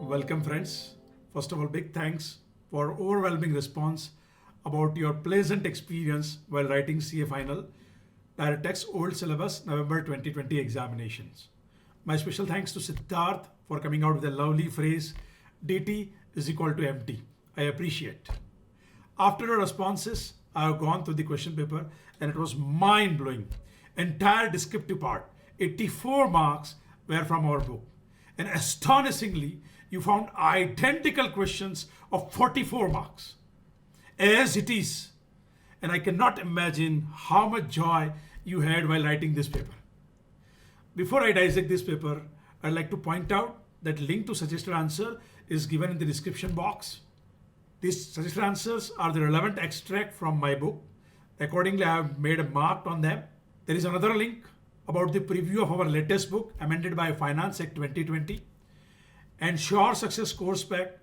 Welcome friends. First of all, big thanks for overwhelming response about your pleasant experience while writing CA Final Direct Text Old Syllabus November 2020 examinations. My special thanks to Siddharth for coming out with a lovely phrase DT is equal to MT. I appreciate. After your responses, I have gone through the question paper and it was mind blowing. Entire descriptive part, 84 marks were from our book. And astonishingly, you found identical questions of 44 marks. As it is. And I cannot imagine how much joy you had while writing this paper. Before I dissect this paper, I'd like to point out that link to suggested answer is given in the description box. These suggested answers are the relevant extract from my book. Accordingly, I have made a mark on them. There is another link about the preview of our latest book amended by Finance Act 2020 and Sure Success course pack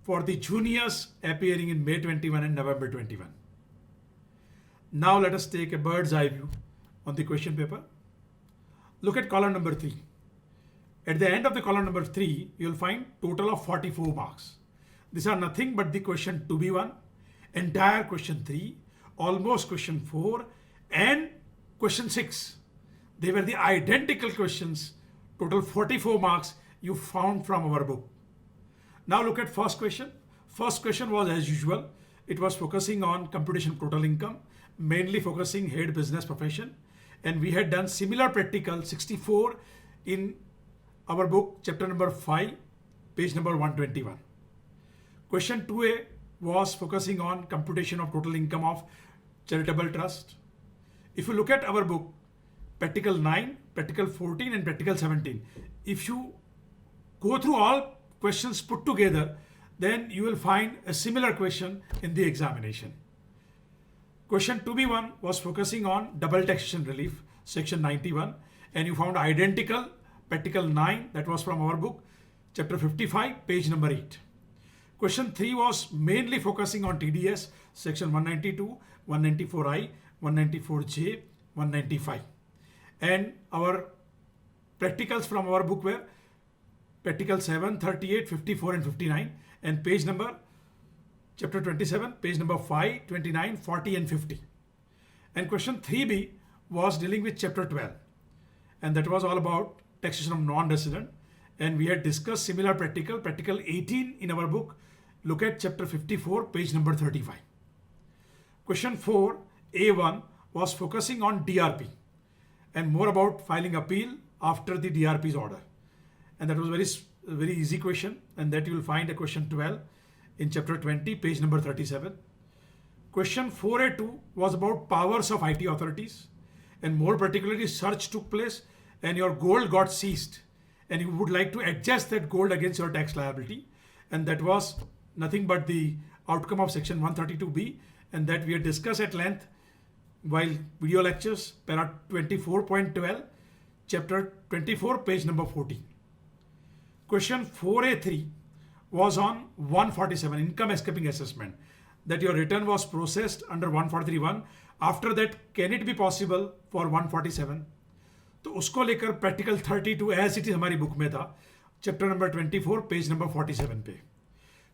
for the juniors appearing in May 21 and November 21. Now let us take a bird's eye view on the question paper. Look at column number 3. At the end of the column number 3, you will find total of 44 marks. These are nothing but the question 2B1, entire question 3, almost question 4, and question 6. They were the identical questions, total 44 marks you found from our book. Now look at first question. First question was as usual. It was focusing on computation of total income, mainly focusing head business profession. And we had done similar practical 64 in our book, chapter number 5, page number 121. Question 2A was focusing on computation of total income of charitable trust. If you look at our book, practical 9, practical 14 and practical 17, if you go through all questions put together, then you will find a similar question in the examination. Question 2B1 was focusing on double taxation relief, section 91, and you found identical practical 9, that was from our book, chapter 55, page number 8. Question 3 was mainly focusing on TDS, section 192, 194I, 194J, 195. And our practicals from our book were practical 7, 38, 54 and 59, and page number chapter 27, page number 5, 29, 40 and 50. And question 3B was dealing with chapter 12, and that was all about taxation of non-resident, and we had discussed similar practical 18 in our book. Look at chapter 54, page number 35. Question 4, A1 was focusing on DRP and more about filing appeal after the DRP's order. And that was very easy question, and that you will find a question 12 in chapter 20, page number 37. Question 4A2 was about powers of IT authorities, and more particularly search took place and your gold got seized and you would like to adjust that gold against your tax liability, and that was nothing but the outcome of section 132B, and that we had discussed at length while video lectures, para 24.12, chapter 24, page number 40. Question 4A3 was on 147, income escaping assessment, that your return was processed under 143(1). After that, can it be possible for 147? तो उसको लेकर practical 32 as it is हमारी book में था, chapter number 24, page number 47 पे.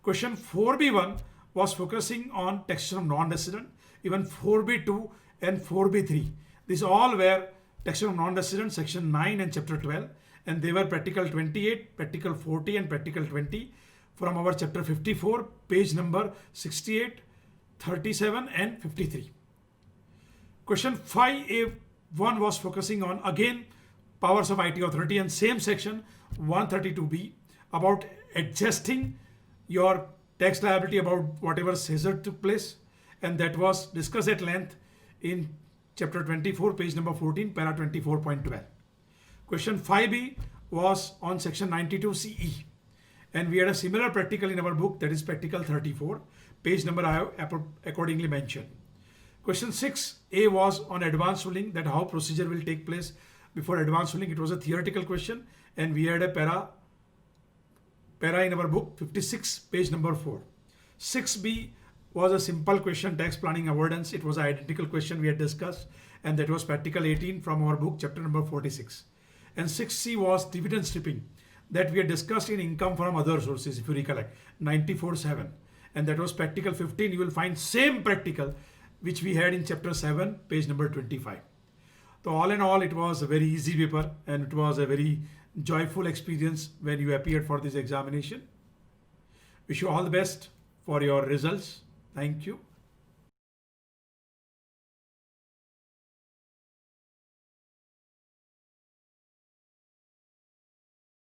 Question 4B1 was focusing on taxation of non-resident. Even 4B2 and 4B3, these all were taxation of non-resident, section 9 and chapter 12, and they were practical 28, practical 40 and practical 20 from our chapter 54, page number 68, 37 and 53. Question 5A1 was focusing on again powers of IT authority and same section 132B about adjusting your tax liability about whatever seizure took place, and that was discussed at length in chapter 24, page number 14, para 24.12. Question 5B was on section 92 CE, and we had a similar practical in our book, that is practical 34, page number I have accordingly mentioned. Question 6A was on advanced ruling, that how procedure will take place before advanced ruling. It was a theoretical question, and we had a para in our book 56, page number 4. 6B was a simple question, tax planning avoidance. It was an identical question we had discussed, and that was practical 18 from our book, chapter number 46. And 6C was dividend stripping that we had discussed in income from other sources, if you recollect, 94.7. And that was practical 15. You will find same practical which we had in chapter 7, page number 25. So all in all, it was a very easy paper and it was a very joyful experience when you appeared for this examination. Wish you all the best for your results. Thank you.